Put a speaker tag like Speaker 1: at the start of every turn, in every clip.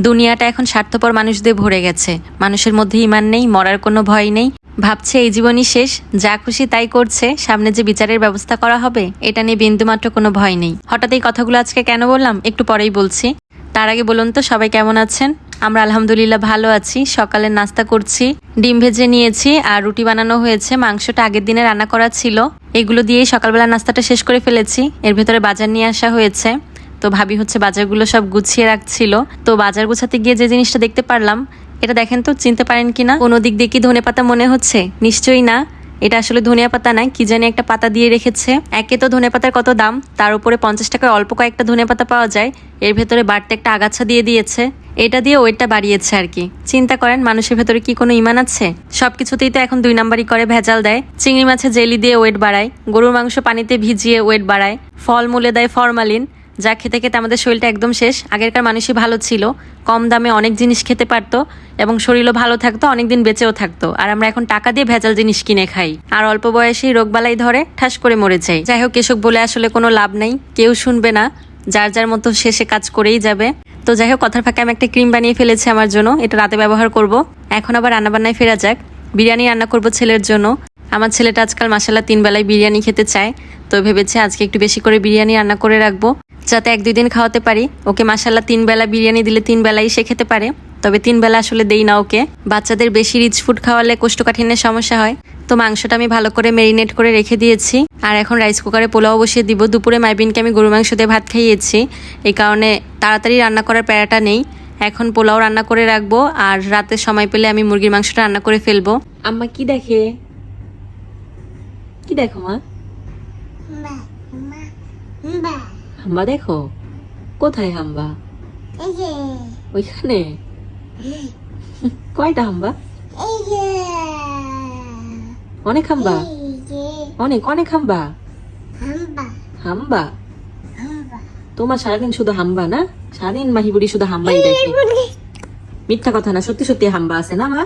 Speaker 1: দুনিয়াটা এখন স্বার্থপর মানুষদের ভরে গেছে। মানুষের মধ্যে ঈমান নেই, মরার কোনো ভয় নেই। ভাবছে এই জীবনই শেষ, যা খুশি তাই করছে, সামনে যে বিচারের ব্যবস্থা করা হবে এটা নিয়ে বিন্দুমাত্র কোনো ভয় নেই। হঠাৎ এই কথাগুলো আজকে কেন বললাম একটু পরেই বলছি। তার আগে বলুন তো সবাই কেমন আছেন? আমরা আলহামদুলিল্লাহ ভালো আছি। সকালের নাস্তা করছি, ডিম ভেজে নিয়েছি আর রুটি বানানো হয়েছে। মাংসটা আগের দিনে রান্না করা ছিল, এগুলো দিয়েই সকালবেলা নাস্তাটা শেষ করে ফেলেছি। এর ভেতরে বাজার নিয়ে আসা হয়েছে, তো ভাবি হচ্ছে বাজারগুলো সব গুছিয়ে রাখছিল। তো বাজার গুছাতে গিয়ে যে জিনিসটা দেখতে পারলাম, এটা দেখেন তো, চিনতে পারেন কিনা? কোনো দিক দিয়ে কি ধনেপাতা মনে হচ্ছে? নিশ্চয়ই না, এটা আসলে ধনিয়া পাতা না, কি জানি একটা পাতা দিয়ে রেখেছে। একে তো ধনেপাতার কত দাম, তার উপরে 50 টাকায় অল্প কয়েকটা ধনেপাতা পাওয়া যায়, এর ভেতরে বাড়তে একটা আগাছা দিয়ে দিয়েছে। এটা দিয়ে ওয়েটটা বাড়িয়েছে আর কি। চিন্তা করেন মানুষের ভেতরে কি কোনো ইমান আছে? সবকিছুতেই তো এখন 2 নাম্বারই করে ভেজাল দেয়। চিংড়ি মাছে জেলি দিয়ে ওয়েট বাড়ায়, গরুর মাংস পানিতে ভিজিয়ে ওয়েট বাড়ায়, ফলমূলে দেয় ফরমালিন, যা খেতে খেতে আমাদের শরীরটা একদম শেষ। আগেরকার মানুষই ভালো ছিল, কম দামে অনেক জিনিস খেতে পারতো এবং শরীরও ভালো থাকতো, অনেকদিন বেঁচেও থাকতো। আর আমরা এখন টাকা দিয়ে ভেজাল জিনিস কিনে খাই, আর অল্প বয়সেই রোগবালাই ধরে ঠাস করে মরে যাই। যাই হোক, এসব বলে আসলে কোনো লাভ নেই, কেউ শুনবে না, যার যার মতো শেষে কাজ করেই যাবে। তো যাই হোক, কথার ফাঁকে আমি একটা ক্রিম বানিয়ে ফেলেছি আমার জন্য, এটা রাতে ব্যবহার করব। এখন আবার রান্নাবান্নায় ফেরা যাক। বিরিয়ানি রান্না করব ছেলের জন্য। আমার ছেলেটা আজকাল মাসাল্লাহ 3 বেলায় বিরিয়ানি খেতে চায়, তো ভেবেছি আজকে একটু বেশি করে বিরিয়ানি রান্না করে রাখবো, যাতে 1-2 দিন খাওয়াতে পারি ওকে। মাসাল্লাহ 3 বেলা বিরিয়ানি দিলে 3 বেলাই সে খেতে পারে, তবে 3 বেলা আসলে দেই না ওকে। বাচ্চাদের বেশি রিচ ফুড খাওয়ালে কোষ্ঠকাঠিন্যের সমস্যা হয়। তো মাংসটা আমি ভালো করে ম্যারিনেট করে রেখে দিয়েছি, আর এখন রাইস কুকারে পোলাও বসিয়ে দিব। দুপুরে মাইবিনকে আমি গরু মাংস দিয়ে ভাত খাইয়েছি, এই কারণে তাড়াতাড়ি রান্না করার প্যারাটা নেই। এখন পোলাও রান্না করে রাখবো, আর রাতে সময় পেলে আমি মুরগির মাংসটা রান্না করে ফেলবো। আম্মা কি দেখে? কি দেখো মা? হাম্বা দেখো? কোথায় হাম্বা? ওইখানে? কয়টা হাম্বা? অনেক হাম্বা? অনেক অনেক হাম্বা? হাম্বা? তোমার সারাদিন শুধু হাম্বা না? সারাদিন মাহিবুড়ি শুধু হাম্বাই দেখে। মিথ্যা কথা না, সত্যি সত্যি হাম্বা আছে না মা?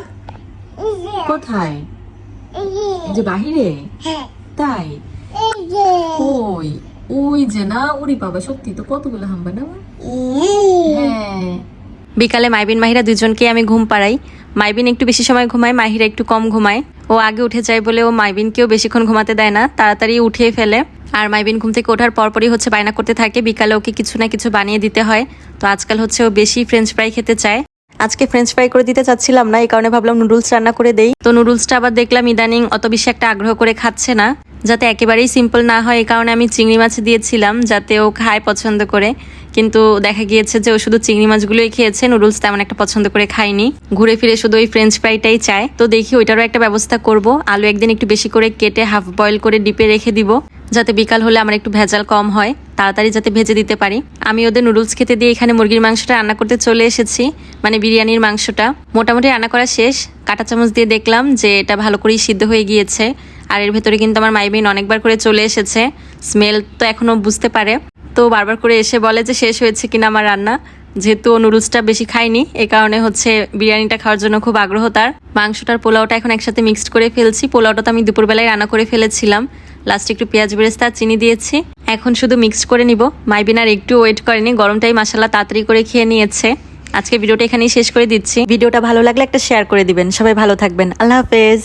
Speaker 1: কোথায়? এই যে বাহিরে? তাই? কই? ওই যে না, উড়ি বাবা, সত্যি তো কতগুলো হাম্বা না? হ্যাঁ। বিকালে মাইবিন মাহিরা দুজনকে আমি ঘুম পাড়াই। মাইবিন একটু বেশি সময় ঘুমায়, মাহিরা একটু কম ঘুমায়। ও আগে উঠে যায় বলে ও মাইবিনকেও বেশিক্ষণ ঘুমাতে দেয় না, তাড়াতাড়ি উঠিয়ে ফেলে। আর মাইবিন ঘুম থেকে ওঠার পরপরই হচ্ছে বায়না করতে থাকে, বিকালে ওকে কিছু না কিছু বানিয়ে দিতে হয়। তো আজকাল হচ্ছে ও বেশি ফ্রেঞ্চ ফ্রাই খেতে চায়। আজকে ফ্রেঞ্চ ফ্রাই করে দিতে চাচ্ছিলাম না, এই কারণে ভাবলাম নুডলস রান্না করে দেই। তো নুডলসটা আবার দেখলাম ইদানিং অত বেশি একটা আগ্রহ করে খাচ্ছে না, যাতে একেবারেই সিম্পল না হয় এই কারণে আমি চিংড়ি মাছ দিয়েছিলাম, যাতে ও খায় পছন্দ করে। কিন্তু দেখা গিয়েছে যে ও শুধু চিংড়ি মাছগুলোই খেয়েছে, নুডলস তেমন একটা পছন্দ করে খায়নি। ঘুরে ফিরে শুধু ওই ফ্রেঞ্চ ফ্রাইটাই চায়। তো দেখি ওইটারও একটা ব্যবস্থা করব। আলু একদিন একটু বেশি করে কেটে হাফ বয়েল করে ডিপে রেখে দিব, যাতে বিকাল হলে আমার একটু ভেজাল কম হয়, তাড়াতাড়ি যাতে ভেজে দিতে পারি। আমি ওদের নুডলস খেতে দিয়ে এখানে মুরগির মাংসটা রান্না করতে চলে এসেছি, মানে বিরিয়ানির মাংসটা মোটামুটি রান্না করা শেষ। কাঁটা চামচ দিয়ে দেখলাম যে এটা ভালো করেই সিদ্ধ হয়ে গিয়েছে। আর এর ভেতরে কিন্তু আমার মাইবিন অনেকবার করে চলে এসেছে, স্মেল তো এখনো বুঝতে পারে। তো বারবার করে এসে বলে যে শেষ হয়েছে কিনা আমার রান্না। যেহেতু ও নুডলসটা বেশি খায়নি, এ কারণে হচ্ছে বিরিয়ানিটা খাওয়ার জন্য খুব আগ্রহ তার। মাংসটার পোলাওটা এখন একসাথে মিক্সড করে ফেলছি। পোলাওটা তো আমি দুপুরবেলায় রান্না করে ফেলেছিলাম, লাস্টে একটু পেঁয়াজ বেরেস্তা আর চিনি দিয়েছি। এখন শুধু মিক্সড করে নিব। মাইবিন আর একটু ওয়েট করেনি, গরমটাই মাসাল্লাহ তাড়াতাড়ি করে খেয়ে নিয়েছে। আজকে ভিডিওটা এখানেই শেষ করে দিচ্ছি। ভিডিওটা ভালো লাগলে একটা শেয়ার করে দিবেন। সবাই ভালো থাকবেন, আল্লাহ হাফেজ।